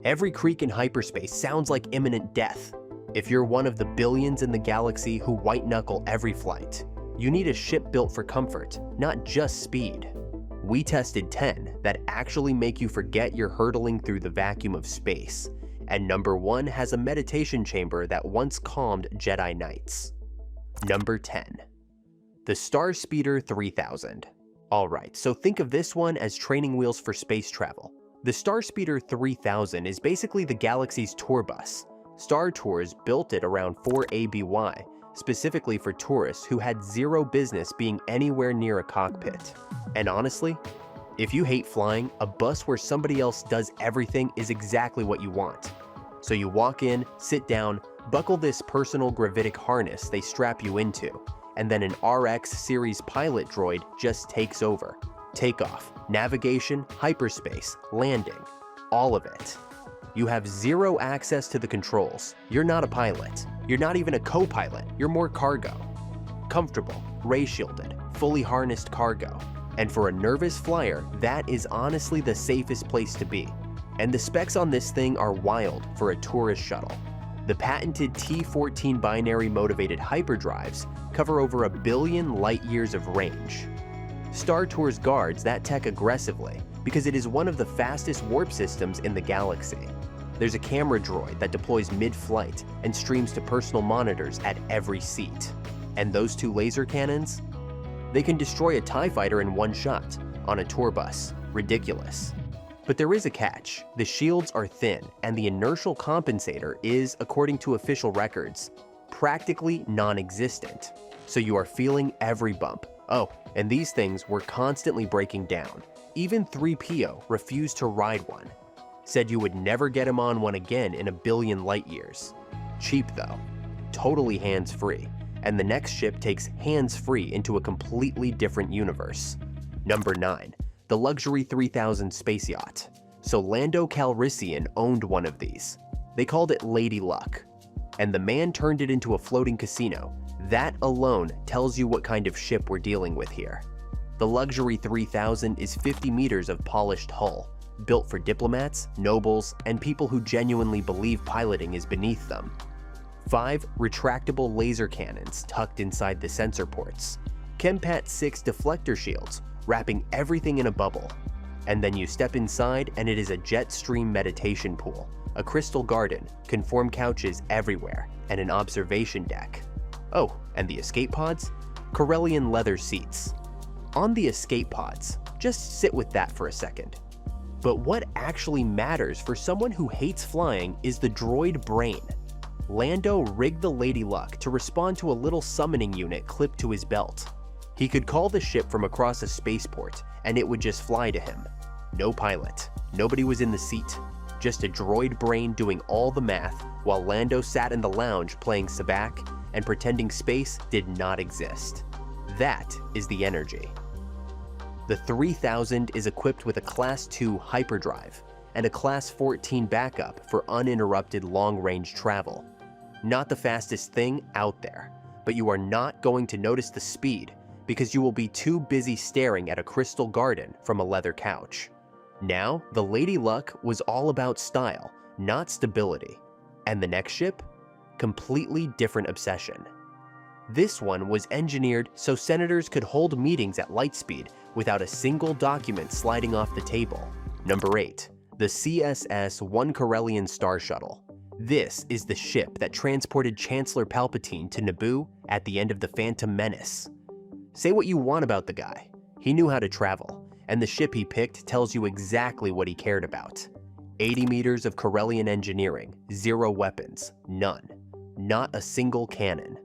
Every creak in hyperspace sounds like imminent death. If you're one of the billions in the galaxy who white-knuckle every flight, you need a ship built for comfort, not just speed. We tested 10 that actually make you forget you're hurtling through the vacuum of space, and number 1 has a meditation chamber that once calmed Jedi Knights. Number 10. The Starspeeder 3000. Alright, so think of this one as training wheels for space travel. The Starspeeder 3000 is basically the galaxy's tour bus. Star Tours built it around 4 ABY, specifically for tourists who had zero business being anywhere near a cockpit. And honestly, if you hate flying, a bus where somebody else does everything is exactly what you want. So you walk in, sit down, buckle this personal gravitic harness they strap you into, and then an RX series pilot droid just takes over. Takeoff, navigation, hyperspace, landing, all of it. You have zero access to the controls. You're not a pilot. You're not even a co-pilot. You're more cargo. Comfortable, ray-shielded, fully harnessed cargo. And for a nervous flyer, that is honestly the safest place to be. And the specs on this thing are wild for a tourist shuttle. The patented T14 binary motivated hyperdrives cover over 1 billion light years of range. Star Tours guards that tech aggressively because it is one of the fastest warp systems in the galaxy. There's a camera droid that deploys mid-flight and streams to personal monitors at every seat. And those 2 laser cannons? They can destroy a TIE fighter in one shot on a tour bus. Ridiculous. But there is a catch. The shields are thin, and the inertial compensator is, according to official records, practically non-existent. So you are feeling every bump. Oh, and these things were constantly breaking down. Even 3PO refused to ride one. Said you would never get him on one again in 1 billion light years. Cheap though. Totally hands-free. And the next ship takes hands-free into a completely different universe. Number 9. The Luxury 3000 space yacht. So Lando Calrissian owned one of these. They called it Lady Luck. And the man turned it into a floating casino. That alone tells you what kind of ship we're dealing with here. The Luxury 3000 is 50 meters of polished hull, built for diplomats, nobles, and people who genuinely believe piloting is beneath them. 5 retractable laser cannons tucked inside the sensor ports. Chempat 6 deflector shields, wrapping everything in a bubble. And then you step inside and it is a jet stream meditation pool, a crystal garden, conform couches everywhere, and an observation deck. Oh, and the escape pods? Corellian leather seats. On the escape pods, just sit with that for a second. But what actually matters for someone who hates flying is the droid brain. Lando rigged the Lady Luck to respond to a little summoning unit clipped to his belt. He could call the ship from across a spaceport, and it would just fly to him. No pilot. Nobody was in the seat. Just a droid brain doing all the math while Lando sat in the lounge playing sabacc and pretending space did not exist. That is the energy. The 3000 is equipped with a Class 2 hyperdrive and a Class 14 backup for uninterrupted long-range travel. Not the fastest thing out there, but you are not going to notice the speed because you will be too busy staring at a crystal garden from a leather couch. Now, the Lady Luck was all about style, not stability. And the next ship? Completely different obsession. This one was engineered so senators could hold meetings at light speed without a single document sliding off the table. Number 8. The CSS-1 Corellian Star Shuttle. This is the ship that transported Chancellor Palpatine to Naboo at the end of The Phantom Menace. Say what you want about the guy. He knew how to travel, and the ship he picked tells you exactly what he cared about. 80 meters of Corellian engineering, 0 weapons, none. Not a single cannon.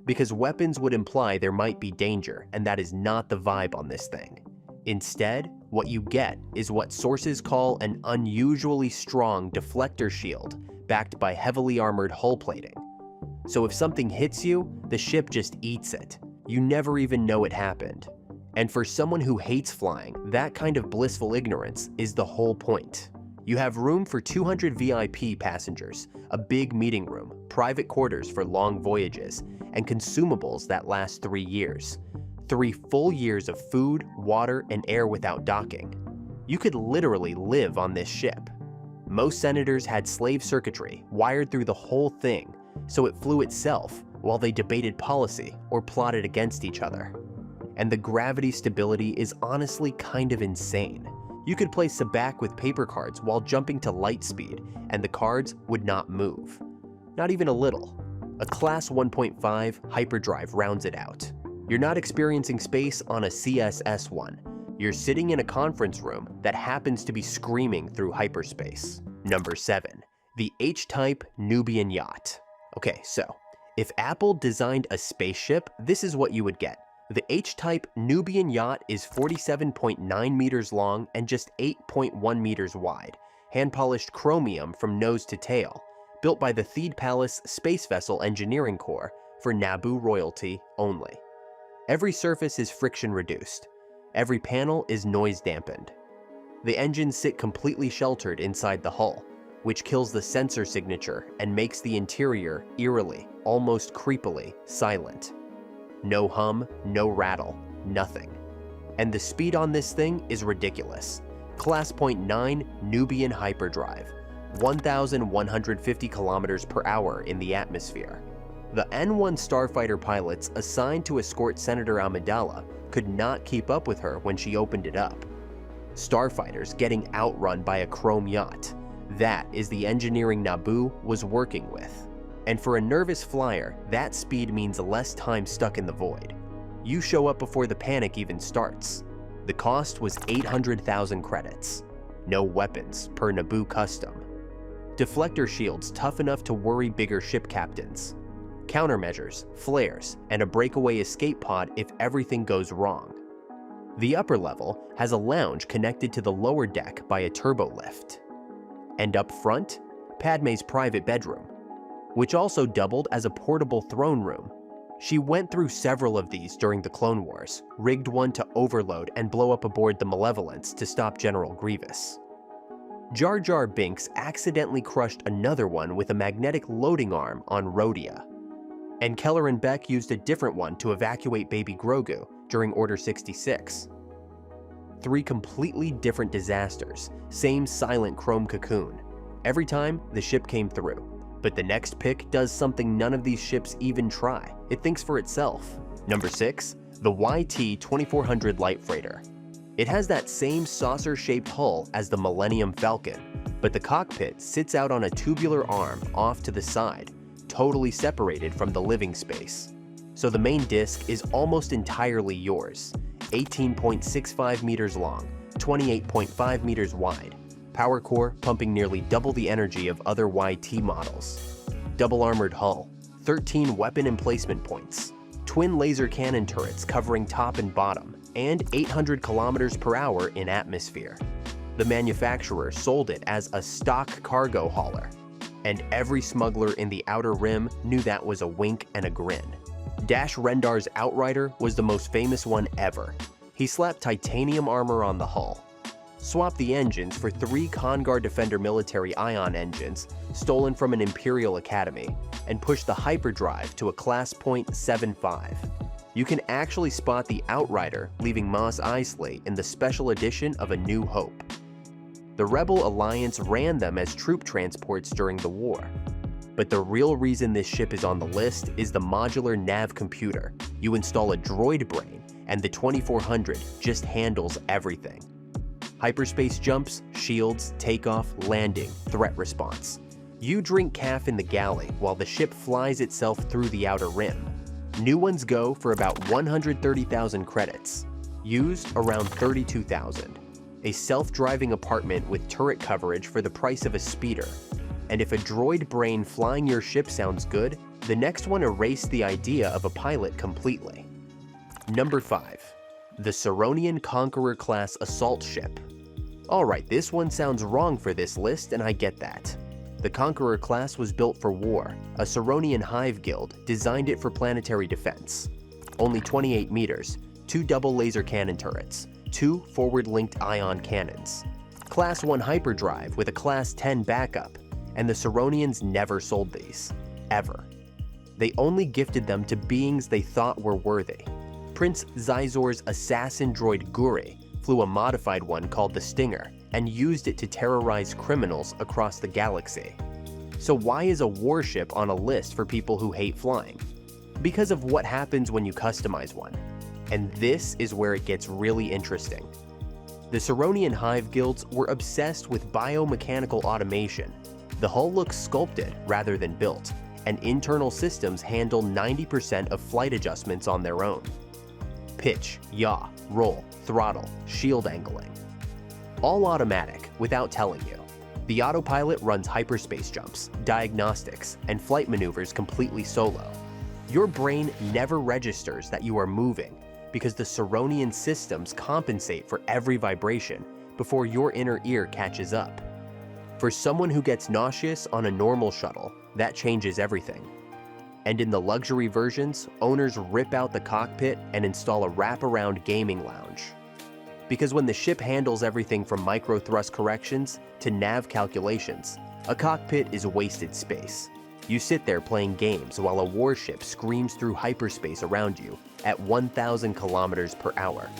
Because weapons would imply there might be danger, and that is not the vibe on this thing. Instead, what you get is what sources call an unusually strong deflector shield backed by heavily armored hull plating. So if something hits you, the ship just eats it. You never even know it happened. And for someone who hates flying, that kind of blissful ignorance is the whole point. You have room for 200 VIP passengers, a big meeting room, private quarters for long voyages, and consumables that last 3 years. 3 full years of food, water, and air without docking. You could literally live on this ship. Most senators had slave circuitry wired through the whole thing, so it flew itself while they debated policy or plotted against each other. And the gravity stability is honestly kind of insane. You could play sabacc with paper cards while jumping to light speed, and the cards would not move. Not even a little. A Class 1.5 hyperdrive rounds it out. You're not experiencing space on a CSS-1. You're sitting in a conference room that happens to be screaming through hyperspace. Number 7. The H-type Nubian yacht. Okay, so if Apple designed a spaceship, this is what you would get. The H-type Nubian yacht is 47.9 meters long and just 8.1 meters wide, hand-polished chromium from nose to tail, built by the Theed Palace Space Vessel Engineering Corps for Naboo royalty only. Every surface is friction-reduced. Every panel is noise-dampened. The engines sit completely sheltered inside the hull, which kills the sensor signature and makes the interior eerily, almost creepily, silent. No hum, no rattle, nothing. And the speed on this thing is ridiculous. Class 0.9 Nubian hyperdrive, 1,150 kilometers per hour in the atmosphere. The N-1 starfighter pilots assigned to escort Senator Amidala could not keep up with her when she opened it up. Starfighters getting outrun by a chrome yacht. That is the engineering Naboo was working with. And for a nervous flyer, that speed means less time stuck in the void. You show up before the panic even starts. The cost was 800,000 credits. No weapons, per Naboo custom. Deflector shields tough enough to worry bigger ship captains. Countermeasures, flares, and a breakaway escape pod if everything goes wrong. The upper level has a lounge connected to the lower deck by a turbo lift. And up front, Padme's private bedroom, which also doubled as a portable throne room. She went through several of these during the Clone Wars, rigged one to overload and blow up aboard the Malevolence to stop General Grievous. Jar Jar Binks accidentally crushed another one with a magnetic loading arm on Rhodia. And Keller and Beck used a different one to evacuate baby Grogu during Order 66. 3 completely different disasters, same silent chrome cocoon. Every time, the ship came through. But the next pick does something none of these ships even try. It thinks for itself. Number 6, the YT-2400 light freighter. It has that same saucer-shaped hull as the Millennium Falcon, but the cockpit sits out on a tubular arm off to the side, totally separated from the living space. So the main disc is almost entirely yours, 18.65 meters long, 28.5 meters wide. Power core pumping nearly double the energy of other YT models. Double armored hull, 13 weapon emplacement points, twin laser cannon turrets covering top and bottom, and 800 kilometers per hour in atmosphere. The manufacturer sold it as a stock cargo hauler, and every smuggler in the Outer Rim knew that was a wink and a grin. Dash Rendar's Outrider was the most famous one ever. He slapped titanium armor on the hull, swapped the engines for 3 Congar Defender military ion engines stolen from an Imperial Academy, and pushed the hyperdrive to a Class 0.75. You can actually spot the Outrider leaving Mos Eisley in the special edition of A New Hope. The Rebel Alliance ran them as troop transports during the war. But the real reason this ship is on the list is the modular nav computer. You install a droid brain, and the 2400 just handles everything. Hyperspace jumps, shields, takeoff, landing, threat response. You drink caf in the galley while the ship flies itself through the Outer Rim. New ones go for about 130,000 credits. Used around 32,000. A self-driving apartment with turret coverage for the price of a speeder. And if a droid brain flying your ship sounds good, the next one erased the idea of a pilot completely. Number 5. The Saronian Conqueror class assault ship. Alright, this one sounds wrong for this list, and I get that. The Conqueror class was built for war. A Saronian hive guild designed it for planetary defense. Only 28 meters, 2 double laser cannon turrets, 2 forward-linked ion cannons. Class 1 hyperdrive with a Class 10 backup, and the Saronians never sold these. Ever. They only gifted them to beings they thought were worthy. Prince Zizor's assassin droid Guri flew a modified one called the Stinger, and used it to terrorize criminals across the galaxy. So why is a warship on a list for people who hate flying? Because of what happens when you customize one. And this is where it gets really interesting. The Ceronian hive guilds were obsessed with biomechanical automation. The hull looks sculpted rather than built, and internal systems handle 90% of flight adjustments on their own. Pitch, yaw, roll, throttle, shield angling. All automatic without telling you. The autopilot runs hyperspace jumps, diagnostics, and flight maneuvers completely solo. Your brain never registers that you are moving because the Ceronian systems compensate for every vibration before your inner ear catches up. For someone who gets nauseous on a normal shuttle, that changes everything. And in the luxury versions, owners rip out the cockpit and install a wraparound gaming lounge. Because when the ship handles everything from micro-thrust corrections to nav calculations, a cockpit is wasted space. You sit there playing games while a warship screams through hyperspace around you at 1,000 kilometers per hour.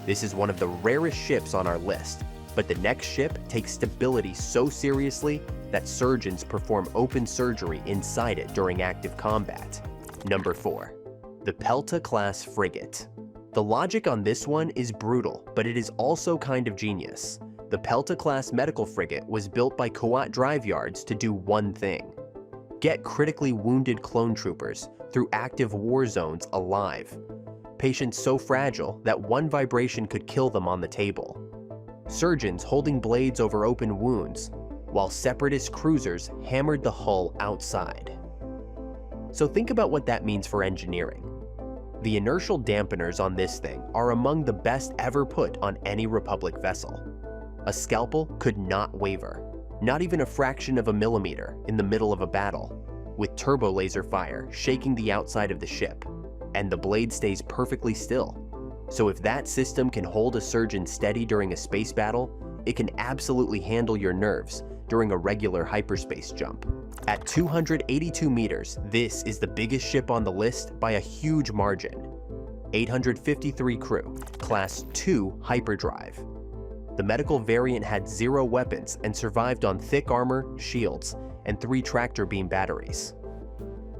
This is one of the rarest ships on our list, but the next ship takes stability so seriously that surgeons perform open surgery inside it during active combat. Number 4. The Pelta-class frigate. The logic on this one is brutal, but it is also kind of genius. The Pelta-class medical frigate was built by Kuat Drive Yards to do one thing: get critically wounded clone troopers through active war zones alive. Patients so fragile that one vibration could kill them on the table. Surgeons holding blades over open wounds, while separatist cruisers hammered the hull outside. So think about what that means for engineering. The inertial dampeners on this thing are among the best ever put on any Republic vessel. A scalpel could not waver, not even a fraction of a millimeter in the middle of a battle, with turbo laser fire shaking the outside of the ship, and the blade stays perfectly still. So if that system can hold a surgeon steady during a space battle, it can absolutely handle your nerves during a regular hyperspace jump. At 282 meters, this is the biggest ship on the list by a huge margin. 853 crew, Class 2 hyperdrive. The medical variant had 0 weapons and survived on thick armor, shields, and 3 tractor beam batteries.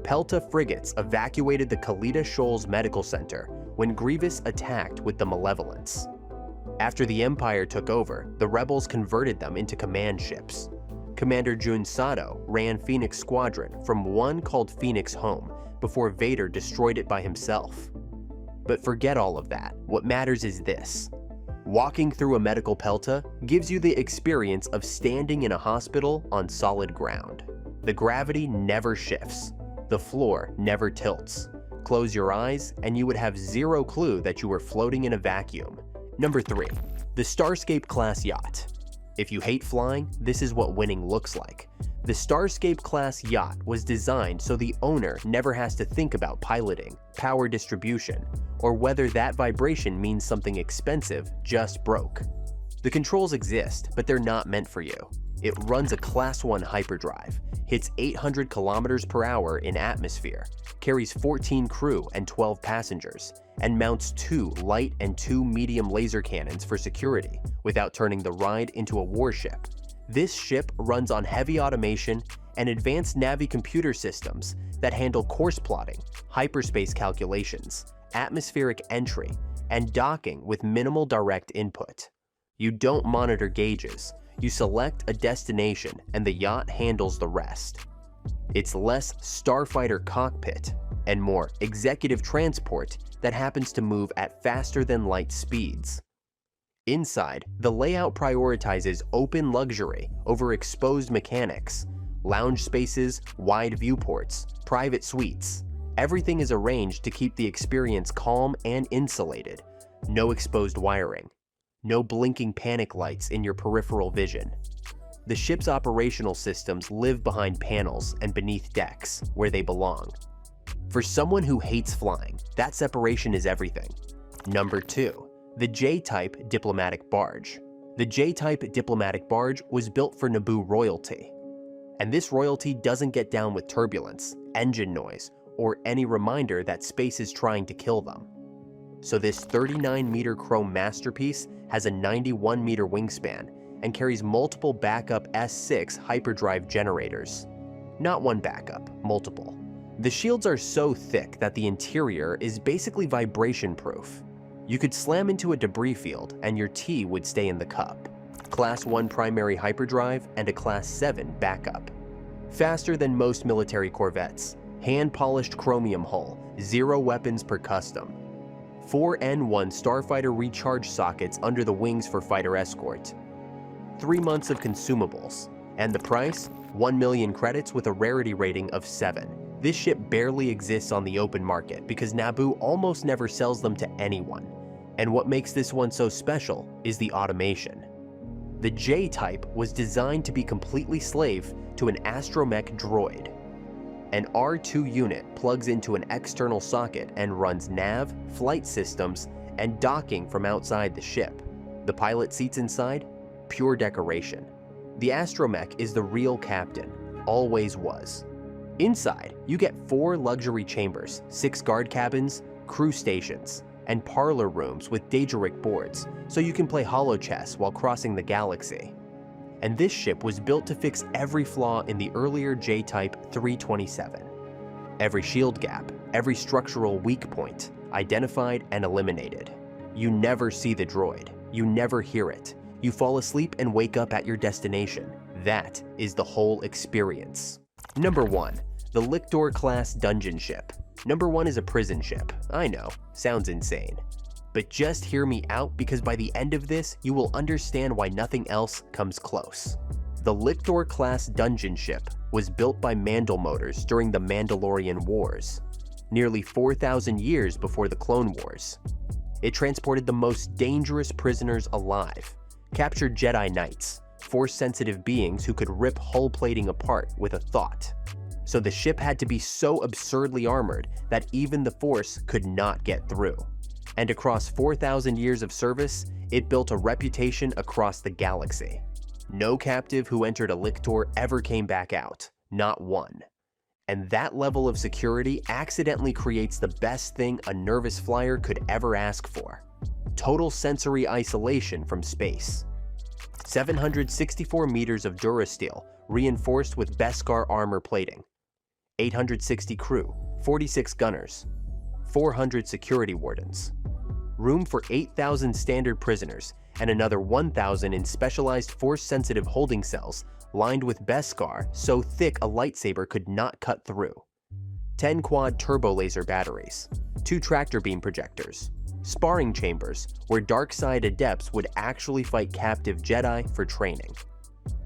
Pelta frigates evacuated the Kalita Shoals Medical Center when Grievous attacked with the Malevolence. After the Empire took over, the rebels converted them into command ships. Commander Jun Sato ran Phoenix Squadron from one called Phoenix Home before Vader destroyed it by himself. But forget all of that. What matters is this. Walking through a medical Pelta gives you the experience of standing in a hospital on solid ground. The gravity never shifts. The floor never tilts. Close your eyes and you would have 0 clue that you were floating in a vacuum. Number 3. The Starscape class yacht. If you hate flying, this is what winning looks like. The Starscape class yacht was designed so the owner never has to think about piloting, power distribution, or whether that vibration means something expensive just broke. The controls exist, but they're not meant for you. It runs a Class 1 hyperdrive, hits 800 kilometers per hour in atmosphere, carries 14 crew and 12 passengers, and mounts 2 light and 2 medium laser cannons for security without turning the ride into a warship. This ship runs on heavy automation and advanced Navi computer systems that handle course plotting, hyperspace calculations, atmospheric entry, and docking with minimal direct input. You don't monitor gauges. You select a destination and the yacht handles the rest. It's less starfighter cockpit and more executive transport that happens to move at faster than light speeds. Inside, the layout prioritizes open luxury over exposed mechanics, lounge spaces, wide viewports, private suites. Everything is arranged to keep the experience calm and insulated. No exposed wiring. No blinking panic lights in your peripheral vision. The ship's operational systems live behind panels and beneath decks, where they belong. For someone who hates flying, that separation is everything. Number 2. The J-type diplomatic barge. The J-type diplomatic barge was built for Naboo royalty. And this royalty doesn't get down with turbulence, engine noise, or any reminder that space is trying to kill them. So this 39-meter chrome masterpiece has a 91-meter wingspan and carries multiple backup S6 hyperdrive generators. Not one backup, multiple. The shields are so thick that the interior is basically vibration-proof. You could slam into a debris field and your tea would stay in the cup. Class 1 primary hyperdrive and a Class 7 backup. Faster than most military corvettes. Hand-polished chromium hull, 0 weapons per custom. 4 N1 starfighter recharge sockets under the wings for fighter escort. 3 months of consumables. And the price? 1 million credits with a rarity rating of 7. This ship barely exists on the open market because Naboo almost never sells them to anyone. And what makes this one so special is the automation. The J-type was designed to be completely slave to an astromech droid. An R2 unit plugs into an external socket and runs nav, flight systems, and docking from outside the ship. The pilot seats inside? Pure decoration. The astromech is the real captain, always was. Inside, you get 4 luxury chambers, 6 guard cabins, crew stations, and parlor rooms with Daedric boards, so you can play holochess while crossing the galaxy. And this ship was built to fix every flaw in the earlier J-type 327. Every shield gap, every structural weak point, identified and eliminated. You never see the droid, you never hear it. You fall asleep and wake up at your destination. That is the whole experience. Number 1. The Lictor-class dungeon ship. Number 1 is a prison ship. I know, sounds insane. But just hear me out because by the end of this, you will understand why nothing else comes close. The Lictor-class dungeon ship was built by Mandal Motors during the Mandalorian Wars, nearly 4,000 years before the Clone Wars. It transported the most dangerous prisoners alive, captured Jedi Knights, Force-sensitive beings who could rip hull plating apart with a thought. So the ship had to be so absurdly armored that even the Force could not get through. And across 4,000 years of service, it built a reputation across the galaxy. No captive who entered a Lictor ever came back out, not one. And that level of security accidentally creates the best thing a nervous flyer could ever ask for: total sensory isolation from space. 764 meters of Durasteel, reinforced with Beskar armor plating. 860 crew, 46 gunners, 400 security wardens. Room for 8,000 standard prisoners and another 1,000 in specialized Force-sensitive holding cells lined with Beskar so thick a lightsaber could not cut through. 10 quad turbo laser batteries, 2 tractor beam projectors, sparring chambers where dark side adepts would actually fight captive Jedi for training.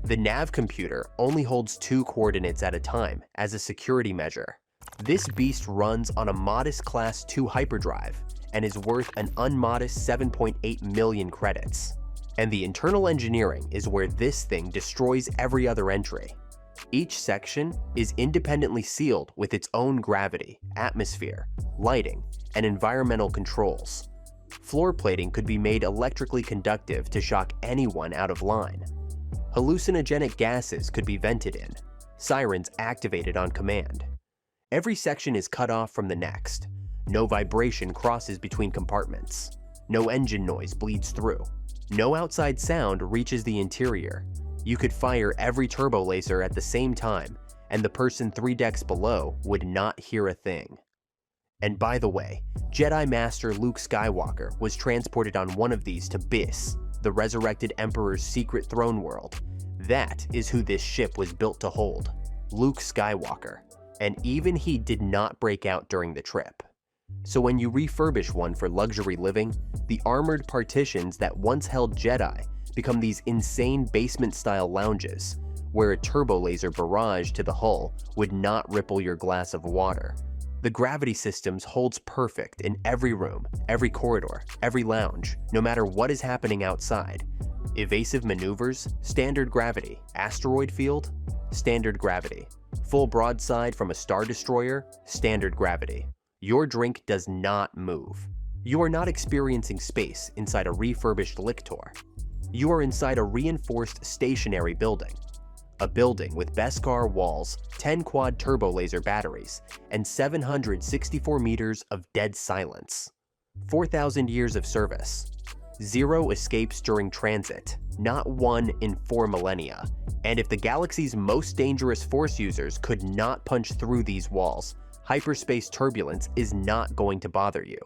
The nav computer only holds 2 coordinates at a time as a security measure. This beast runs on a modest Class 2 hyperdrive and is worth an unmodest 7.8 million credits. And the internal engineering is where this thing destroys every other entry. Each section is independently sealed with its own gravity, atmosphere, lighting, and environmental controls. Floor plating could be made electrically conductive to shock anyone out of line. Hallucinogenic gases could be vented in, sirens activated on command. Every section is cut off from the next. No vibration crosses between compartments. No engine noise bleeds through. No outside sound reaches the interior. You could fire every turbo laser at the same time, and the person 3 decks below would not hear a thing. And by the way, Jedi Master Luke Skywalker was transported on one of these to Biss, the resurrected Emperor's secret throne world. That is who this ship was built to hold, Luke Skywalker. And even he did not break out during the trip. So when you refurbish one for luxury living, the armored partitions that once held Jedi become these insane basement-style lounges, where a turbo laser barrage to the hull would not ripple your glass of water. The gravity systems holds perfect in every room, every corridor, every lounge, no matter what is happening outside. Evasive maneuvers, standard gravity. Asteroid field, standard gravity. Full broadside from a Star Destroyer, standard gravity. Your drink does not move. You are not experiencing space inside a refurbished Lictor. You are inside a reinforced stationary building. A building with Beskar walls, 10 quad turbo laser batteries, and 764 meters of dead silence. 4,000 years of service. 0 escapes during transit, not 1 in 4 millennia. And if the galaxy's most dangerous Force users could not punch through these walls, hyperspace turbulence is not going to bother you.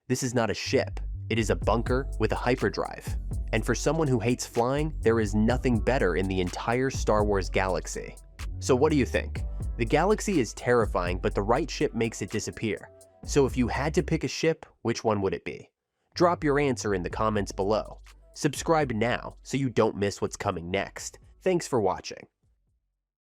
This is not a ship, it is a bunker with a hyperdrive. And for someone who hates flying, there is nothing better in the entire Star Wars galaxy. So what do you think? The galaxy is terrifying, but the right ship makes it disappear. So if you had to pick a ship, which one would it be? Drop your answer in the comments below. Subscribe now so you don't miss what's coming next. Thanks for watching.